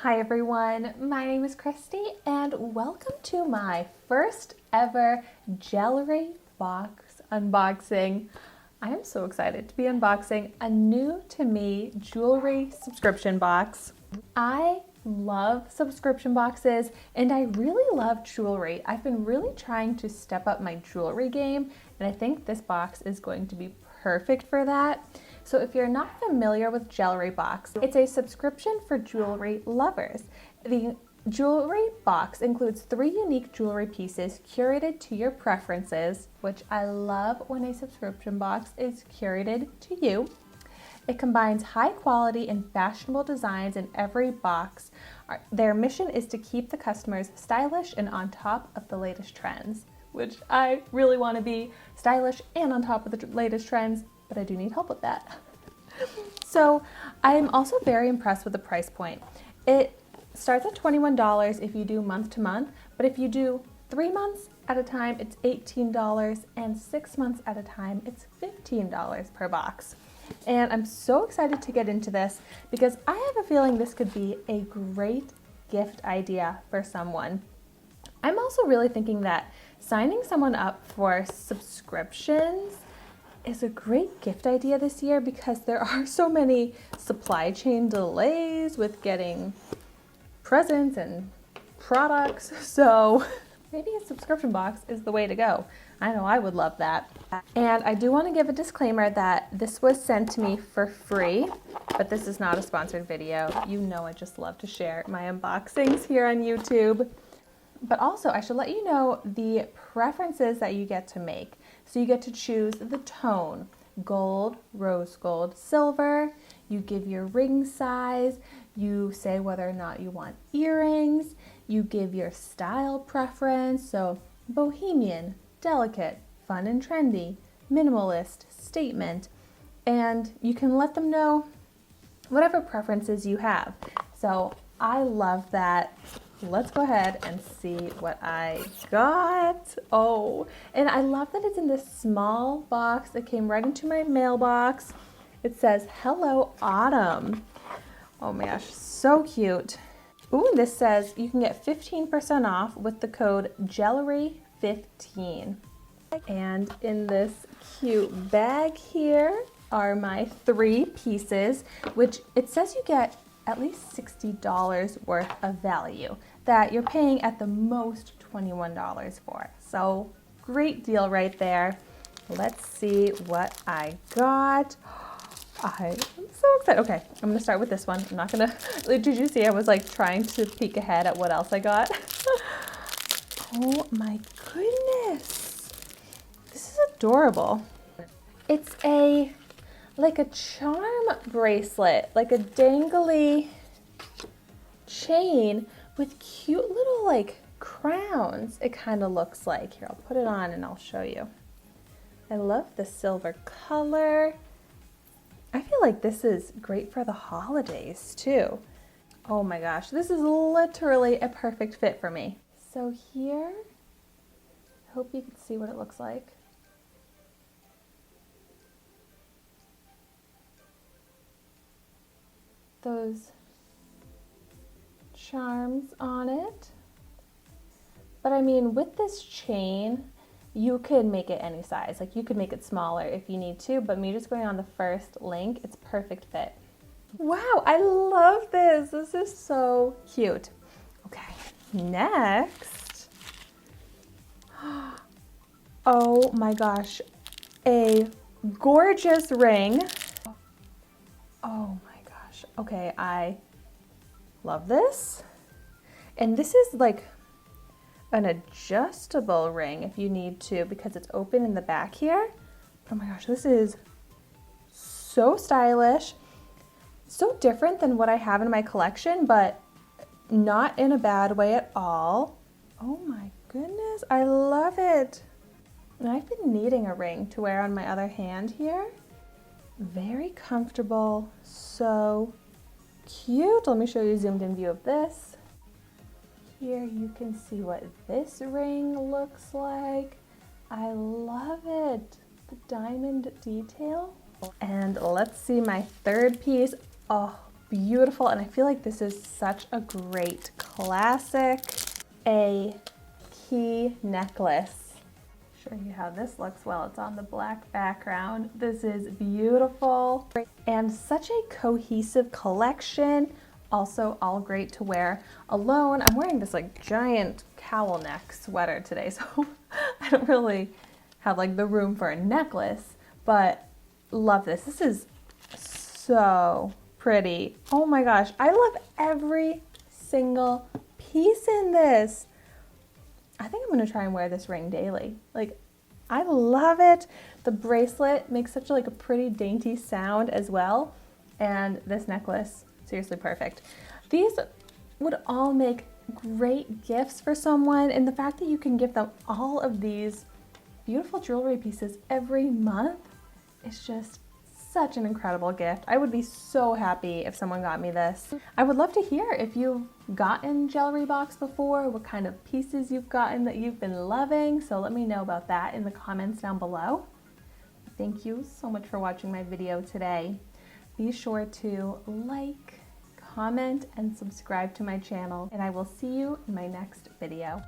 Hi everyone, my name is Christy and welcome to my first ever Gelry box unboxing. I am so excited to be unboxing a new to me jewelry subscription box. I love subscription boxes and I really love jewelry. I've been really trying to step up my jewelry game and I think this box is going to be perfect for that. So if you're not familiar with Gelry Box, it's a subscription for jewelry lovers. The jewelry box includes 3 unique jewelry pieces curated to your preferences, which I love when a subscription box is curated to you. It combines high quality and fashionable designs in every box. Their mission is to keep the customers stylish and on top of the latest trends, which I really want to be stylish and on top of the latest trends, but I do need help with that. So I'm also very impressed with the price point. It starts at $21 if you do month to month, but if you do 3 months at a time, it's $18, and 6 months at a time, it's $15 per box. And I'm so excited to get into this because I have a feeling this could be a great gift idea for someone. I'm also really thinking that signing someone up for subscriptions is a great gift idea this year because there are so many supply chain delays with getting presents and products. So maybe a subscription box is the way to go. I know I would love that. And I do want to give a disclaimer that this was sent to me for free, but this is not a sponsored video. You know I just love to share my unboxings here on YouTube. But also I should let you know the preferences that you get to make. So you get to choose the tone, gold, rose gold, silver. You give your ring size. You say whether or not you want earrings. You give your style preference. So bohemian, delicate, fun and trendy, minimalist, statement. And you can let them know whatever preferences you have. So I love that. Let's go ahead and see what I got. Oh, and I love that it's in this small box. It came right into my mailbox. It says, "Hello, Autumn." Oh my gosh, so cute. Ooh, this says you can get 15% off with the code GELRY15. And in this cute bag here are my 3 pieces, which it says you get at least $60 worth of value that you're paying at the most $21 for. So great deal right there. Let's see what I got. I am so excited. Okay, I'm gonna start with this one. I'm not gonna, did you see I was like trying to peek ahead at what else I got? Oh my goodness. This is adorable. It's like a charm bracelet, like a dangly chain with cute little like crowns. It kind of looks like. Here, I'll put it on and I'll show you. I love the silver color. I feel like this is great for the holidays too. Oh my gosh, this is literally a perfect fit for me. So here, I hope you can see what it looks like. Those charms on it. But I mean, with this chain, you could make it any size. Like you could make it smaller if you need to, but me just going on the first link, it's perfect fit. Wow, I love this. This is so cute. Okay, next. Oh my gosh, a gorgeous ring. Oh my gosh. Okay, I love this. And this is like an adjustable ring if you need to because it's open in the back here. Oh my gosh, this is so stylish. So different than what I have in my collection, but not in a bad way at all. Oh my goodness, I love it. And I've been needing a ring to wear on my other hand here. Very comfortable, so cute. Let me show you a zoomed in view of this. Here you can see what this ring looks like. I love it. The diamond detail. And let's see my third piece. Oh, beautiful, and I feel like this is such a great classic a key necklace. Show you how this looks while it's on the black background. This is beautiful and such a cohesive collection. Also all great to wear alone. I'm wearing this like giant cowl neck sweater today, so I don't really have like the room for a necklace, but love this. This is so pretty. Oh my gosh, I love every single piece in this. I think I'm gonna try and wear this ring daily. Like, I love it. The bracelet makes such like a pretty dainty sound as well. And this necklace, seriously perfect. These would all make great gifts for someone, and the fact that you can give them all of these beautiful jewelry pieces every month is just such an incredible gift. I would be so happy if someone got me this. I would love to hear if you've gotten Gelry box before, what kind of pieces you've gotten that you've been loving, so let me know about that in the comments down below. Thank you so much for watching my video today. Be sure to like, comment, and subscribe to my channel, and I will see you in my next video.